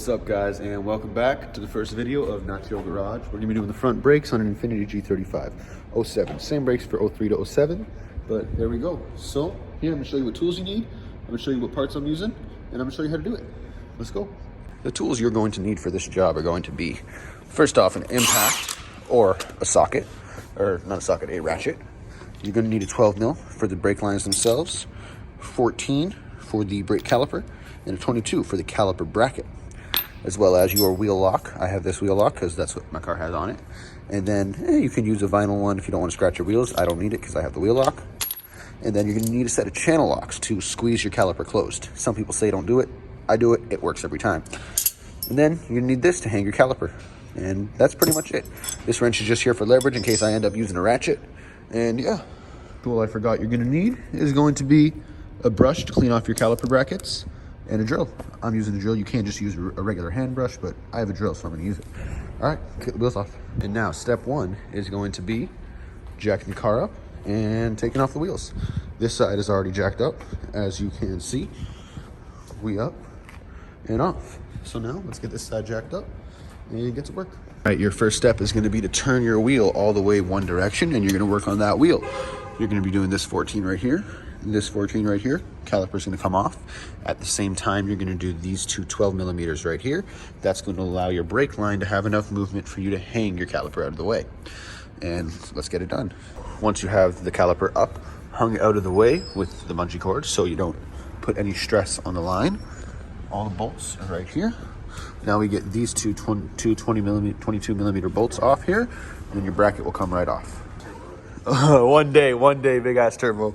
What's up guys, and welcome back to the first video of Not Your Garage. We're gonna be doing the front brakes on an INFINITI G35 07. Same brakes for 03 to 07, but there we go. So here I'm gonna show you what tools you need, I'm gonna show you what parts I'm using, and I'm gonna show you how to do it. Let's go. The tools you're going to need for this job are going to be, first off, an impact or a socket, or not a socket, a ratchet. You're gonna need a 12 mil for the brake lines themselves, 14 for the brake caliper, and a 22 for the caliper bracket, as well as your wheel lock. I have this wheel lock because that's what my car has on it. And then you can use a vinyl one if you don't want to scratch your wheels. I don't need it because I have the wheel lock. And then you're going to need a set of channel locks to squeeze your caliper closed. Some people say don't do it. I do it. It works every time. And then you're going to need this to hang your caliper. And that's pretty much it. This wrench is just here for leverage in case I end up using a ratchet. And yeah, tool I forgot you're going to need is going to be a brush to clean off your caliper brackets, and a drill. I'm using a drill. You can't just use a regular hand brush, but I have a drill, so I'm gonna use it. All right, get the wheels off. And now step one is going to be jacking the car up and taking off the wheels. This side is already jacked up, as you can see. We up and off. So now let's get this side jacked up and get to work. All right, your first step is gonna be to turn your wheel all the way one direction, and you're gonna work on that wheel. You're gonna be doing this 14 right here, this 14 right here. Caliper's gonna come off. At the same time, you're gonna do these two 12 millimeters right here. That's gonna allow your brake line to have enough movement for you to hang your caliper out of the way. And let's get it done. Once you have the caliper up, hung out of the way with the bungee cord so you don't put any stress on the line, all the bolts are right here. Now we get these two 22 millimeter bolts off here, and then your bracket will come right off. One day, big ass turbo.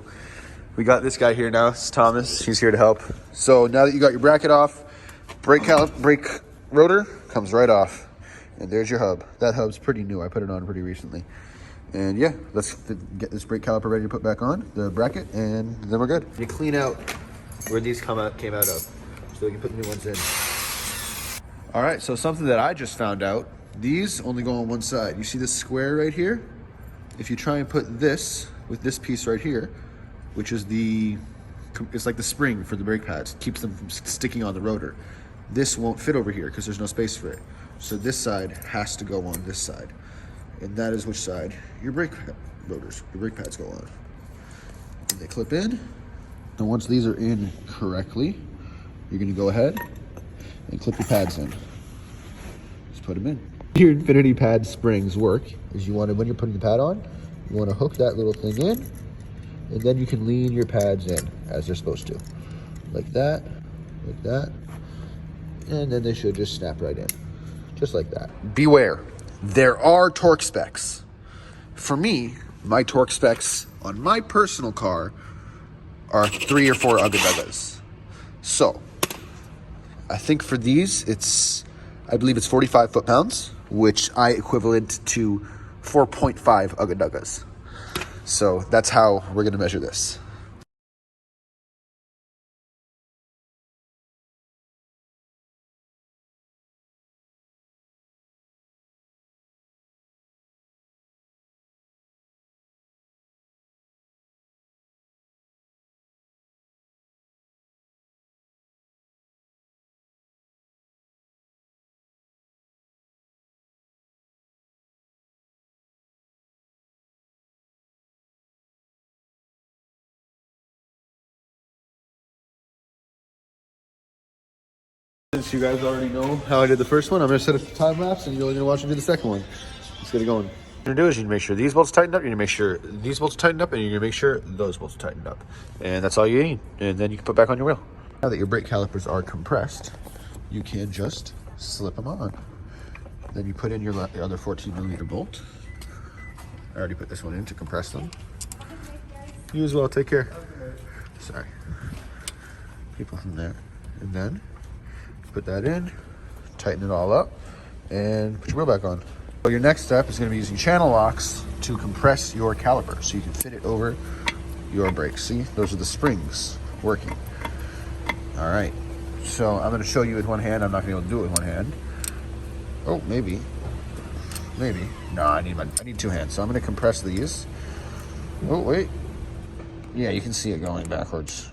We got this guy here now. It's Thomas. He's here to help. So now that you got your bracket off, brake rotor comes right off. And there's your hub. That hub's pretty new. I put it on pretty recently. And yeah, let's get this brake caliper ready to put back on the bracket, and then we're good. You clean out where these came out of, so we can put the new ones in. All right, so something that I just found out, these only go on one side. You see this square right here? If you try and put this with this piece right here, which is it's like the spring for the brake pads, keeps them from sticking on the rotor. This won't fit over here because there's no space for it. So this side has to go on this side. And that is which side your brake pads go on. And they clip in. And once these are in correctly, you're gonna go ahead and clip your pads in. Just put them in. Your INFINITI pad springs work is when you're putting the pad on, you wanna hook that little thing in, and then you can lean your pads in as they're supposed to. Like that, and then they should just snap right in, just like that. Beware, there are torque specs. For me, my torque specs on my personal car are 3 or 4 ugga-duggas. So, I think for these, I believe it's 45 foot-pounds, which I equivalent to 4.5 ugga-duggas. So that's how we're gonna measure this. Since you guys already know how I did the first one, I'm gonna set a time lapse, and you're only gonna watch me do the second one. Let's get it going. What you're gonna do is you're gonna make sure these bolts tighten up, you're gonna make sure these bolts tighten up, and you're gonna make sure those bolts tightened up. And that's all you need. And then you can put back on your wheel. Now that your brake calipers are compressed, you can just slip them on. Then you put in your other 14 millimeter bolt. I already put this one in to compress them. You as well, take care. Sorry. People from there. And then put that in, tighten it all up, and put your wheel back on. So your next step is going to be using channel locks to compress your caliper so you can fit it over your brakes. See, those are the springs working. All right, so I'm going to show you with one hand. I'm not going to be able to do it with one hand. Oh, maybe. No, I need 2 hands. So I'm going to compress these. Oh, wait. Yeah, you can see it going backwards.